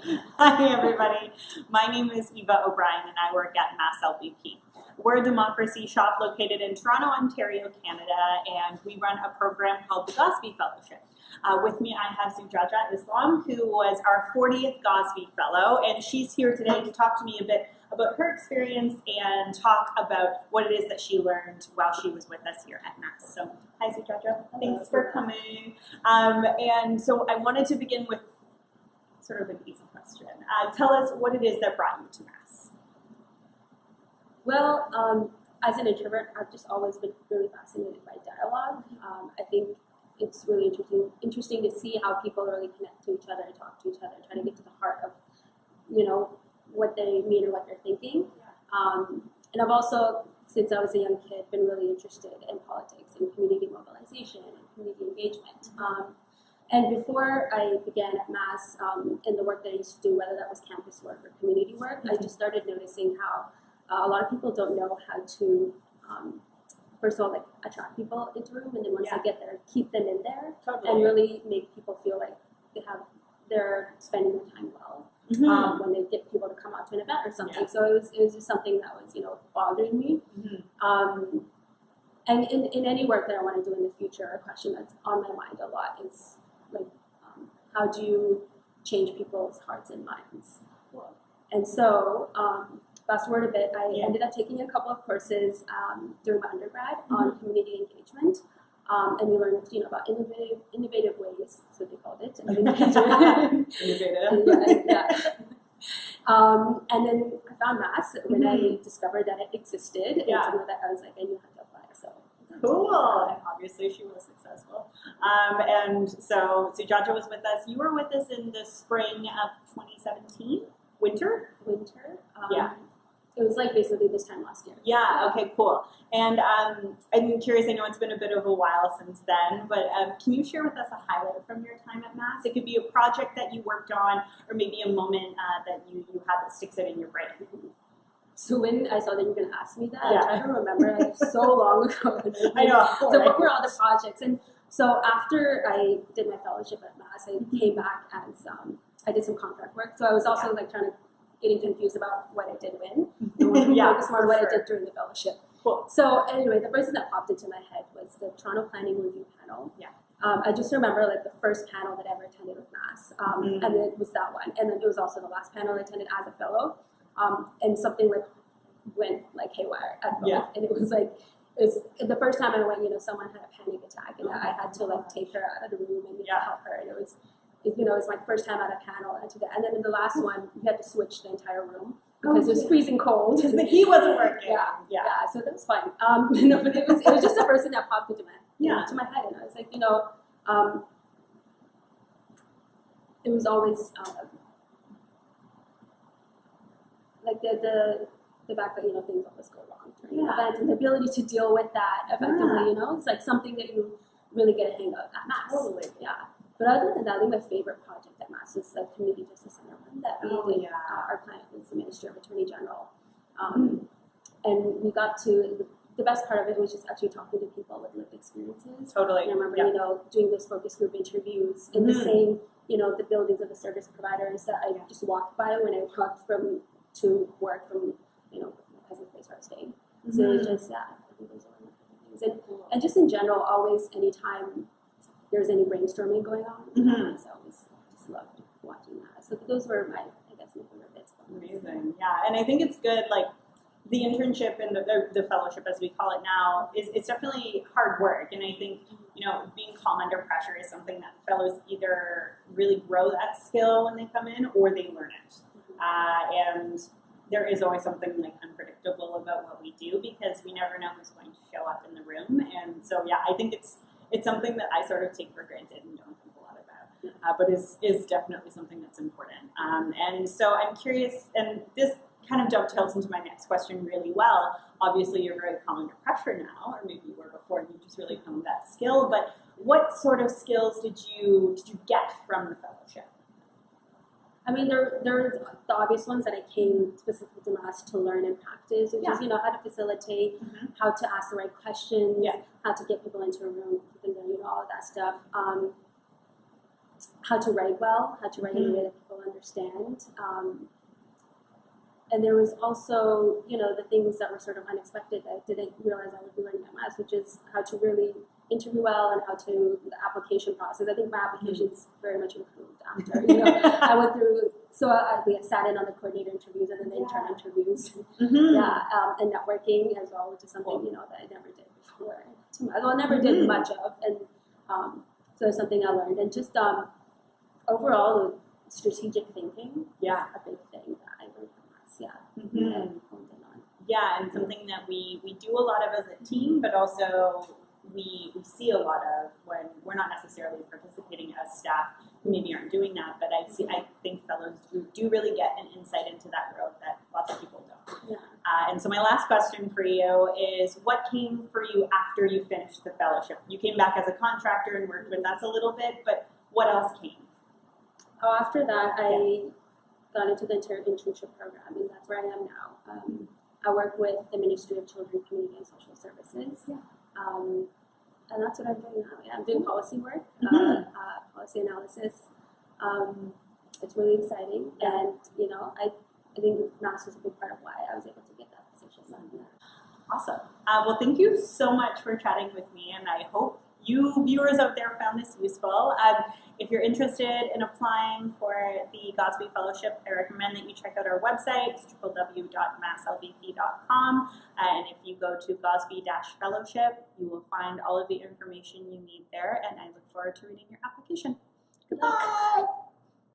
Hi, everybody. My name is Eva O'Brien, and I work at Mass LBP. We're a democracy shop located in Toronto, Ontario, Canada, and we run a program called the Gosbee Fellowship. With me, I have Zujajah Islam, who was our 40th Gosbee Fellow, and she's here today to talk to me a bit about her experience and talk about what it is that she learned while she was with us here at Mass. So, hi, Zujajah. Thanks for coming. And so I wanted to begin with sort of an easy question. Tell us what it is that brought you to Mass. Well, as an introvert, I've just always been really fascinated by dialogue. I think it's really interesting to see how people really connect to each other, talk to each other, try to get to the heart of, what they mean or what they're thinking. And I've also, since I was a young kid, been really interested in politics and community mobilization and community engagement. And before I began at Mass, in the work that I used to do, whether that was campus work or community work, I just started noticing how a lot of people don't know how to, first of all, attract people into a room, and then once they get there, keep them in there, and really make people feel like they're spending their time well when they get people to come out to an event or something. So it was just something that was bothering me. And in any work that I want to do in the future, a question that's on my mind a lot is how do you change people's hearts and minds? And so, fast forward a bit, I ended up taking a couple of courses during my undergrad on community engagement, and we learned about innovative ways, so they called it. And then I found Mass when I discovered that it existed, and something that I was like, I knew how to apply. So cool. And obviously, she was successful. And so Zujajah was with us. You were with us in the spring of 2017, winter. It was basically this time last year. Yeah, okay, cool. And I'm curious, I know it's been a bit of a while since then, but can you share with us a highlight from your time at Mass? It could be a project that you worked on, or maybe a moment that you had that sticks out in your brain. So when I saw that you were going to ask me that, I tried to remember so long ago. I know. So what were all the projects? And so after I did my fellowship at Mass, I came back as, I did some contract work. So I was also getting confused about what I did when. Focus more on what I did during the fellowship. Cool. So anyway, the first thing that popped into my head was the Toronto Planning Review panel. I just remember the first panel that I ever attended with Mass, and it was that one. And then it was also the last panel I attended as a fellow, and something went haywire at both. And it was the first time I went, someone had a panic attack, and I had to take her out of the room and help her. And it was my first time at a panel, and then in the last one, we had to switch the entire room because it was freezing cold. Because the heat wasn't working. So that was fun. But it was just the first thing that popped into my head, and I was like, it was always the fact that things always go wrong during an event, and the ability to deal with that effectively. It's something that you really get a hang of at Mass. But other than that, I think my favorite project at Mass is the Community Justice Center one that we did. Our client was the Minister of Attorney General. And we got to, the best part of it was just actually talking to people with lived experiences. And I remember, doing those focus group interviews in the same, the buildings of the service providers that I just walked by when I walked to work from, my cousin's place where I was staying. So it was just, I think those are one of the things. And just in general, always, anytime there's any brainstorming going on. So I always just loved watching that. So those were my favorite bits. Amazing, and I think it's good, the internship and the fellowship, as we call it now, it's definitely hard work. And I think, being calm under pressure is something that fellows either really grow that skill when they come in or they learn it. And there is always something unpredictable about what we do because we never know who's going to show up in the room. And so, I think it's something that I sort of take for granted and don't think a lot about, but is definitely something that's important. And so I'm curious, and this kind of dovetails into my next question really well. Obviously, you're very calm under pressure now, or maybe you were before, and you just really honed that skill. But what sort of skills did you get from the fellowship? I mean, there are the obvious ones that I came specifically to Mass to learn and practice, which is, how to facilitate, how to ask the right questions, how to get people into a room, all of that stuff. how to write well, how to write in a way that people understand. And there was also, the things that were sort of unexpected that I didn't realize I would be learning at Mass, which is how to really interview well and the application process. I think my application's very much improved after, I went through, we had sat in on the coordinator interviews and then the intern interviews. And networking as well, which is something, that I never did before. Never did much of. And so it's something I learned. And just overall, strategic thinking is a big thing that I learned from us. And something that we do a lot of as a team, but also we see a lot of when we're not necessarily participating as staff who maybe aren't doing that, but I think fellows do really get an insight into that world that lots of people don't. And so my last question for you is, what came for you after you finished the fellowship? You came back as a contractor and worked with us a little bit, but what else came? After that, I got into the internship program, and that's where I am now. I work with the Ministry of Children, Community, and Social Services. And that's what I'm doing now. I'm doing policy work, policy analysis. It's really exciting, and I think Mass was a big part of why I was able to get that position. Awesome. Well, thank you so much for chatting with me, and I hope you viewers out there found this useful. If you're interested in applying for the Gosbee Fellowship, I recommend that you check out our website, www.masslvp.com. And if you go to Gosbee-Fellowship, you will find all of the information you need there, and I look forward to reading your application. Goodbye!